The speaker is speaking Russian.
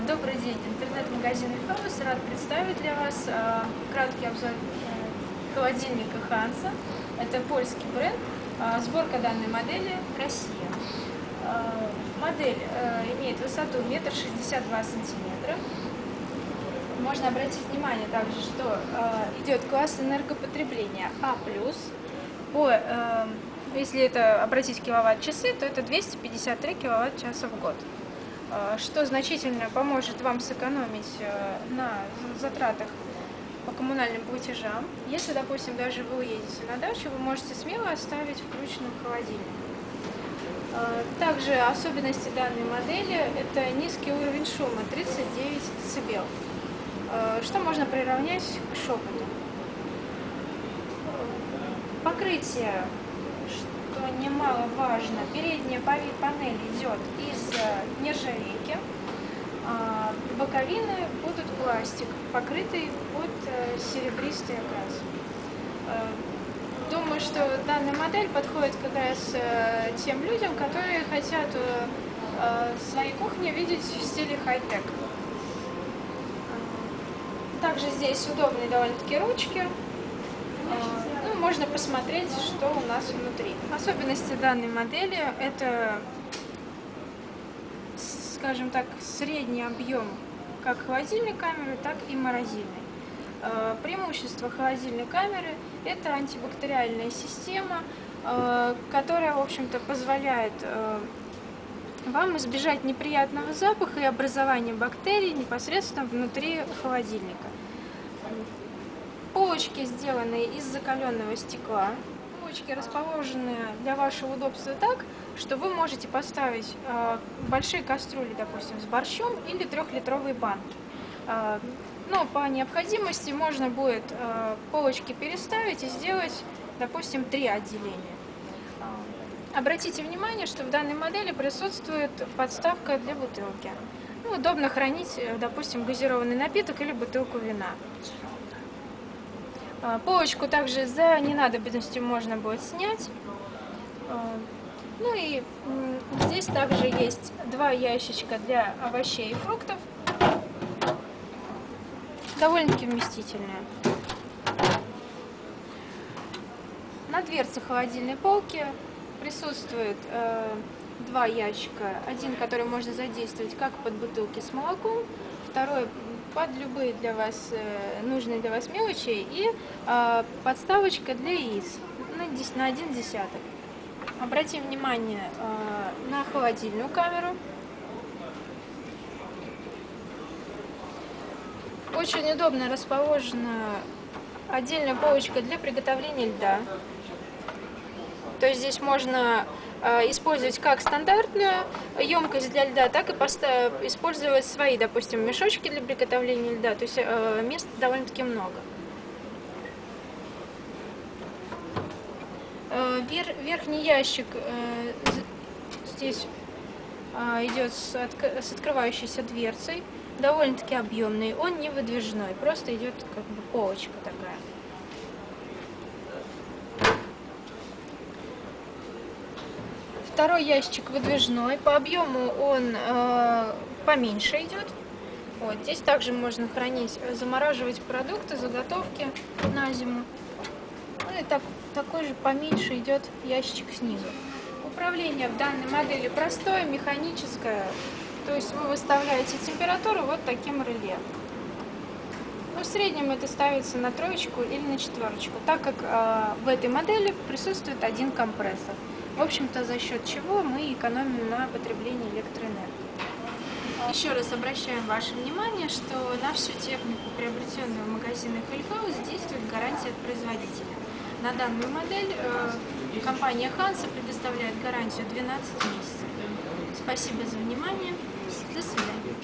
Добрый день, интернет-магазин Elhaus рад представить для вас краткий обзор холодильника Hansa. Это польский бренд. Сборка данной модели Россия. Модель имеет высоту 1,62 м. Можно обратить внимание также, что идет класс энергопотребления А+. Если это обратить киловатт-часы, то это 253 киловатт-часа в год, что значительно поможет вам сэкономить на затратах по коммунальным платежам. Если, допустим, даже вы уедете на дачу, вы можете смело оставить включенным холодильник. Также особенности данной модели – это низкий уровень шума 39 дБ, что можно приравнять к шепоту. Покрытие, что немаловажно, передняя панель идет из нержавейки, боковины будут пластик, покрытый под серебристый окрас. Думаю, что данная модель подходит как раз тем людям, которые хотят в своей кухне видеть в стиле хай-тек. Также здесь удобные довольно-таки ручки. Можно посмотреть, что у нас внутри. Особенности данной модели – это, скажем так, средний объем как холодильной камеры, так и морозильной. Преимущество холодильной камеры – это антибактериальная система, которая, в общем-то, позволяет вам избежать неприятного запаха и образования бактерий непосредственно внутри холодильника. Полочки сделаны из закаленного стекла. Полочки расположены для вашего удобства так, что вы можете поставить большие кастрюли, допустим, с борщом или 3-литровые банки. Но по необходимости можно будет полочки переставить и сделать, допустим, 3 отделения. Обратите внимание, что в данной модели присутствует подставка для бутылки. Удобно хранить, допустим, газированный напиток или бутылку вина. Полочку также за ненадобностью можно будет снять. И здесь также есть 2 ящичка для овощей и фруктов, довольно-таки вместительные. На дверце холодильной полки присутствует 2 ящика. Один, который можно задействовать как под бутылки с молоком, второй под любые для вас нужные для вас мелочи, и подставочка для яиц на 1/10. Обратим внимание на холодильную камеру. Очень удобно расположена отдельная полочка для приготовления льда. То есть здесь можно использовать как стандартную емкость для льда, так и использовать свои, допустим, мешочки для приготовления льда. То есть места довольно-таки много. Верхний ящик здесь идет с открывающейся дверцей, довольно-таки объемный, он не выдвижной, просто идет как бы полочка такая. Второй ящик выдвижной, по объему он поменьше идет. Здесь также можно хранить, замораживать продукты, заготовки на зиму. И такой же поменьше идет ящичек снизу. Управление в данной модели простое, механическое. То есть вы выставляете температуру вот таким реле. В среднем это ставится на 3 или на 4, так как в этой модели присутствует 1 компрессор. В общем-то, за счет чего мы экономим на потреблении электроэнергии. Еще раз обращаем ваше внимание, что на всю технику, приобретенную в магазинах Elhaus, действует гарантия от производителя. На данную модель компания Hansa предоставляет гарантию 12 месяцев. Спасибо за внимание. До свидания.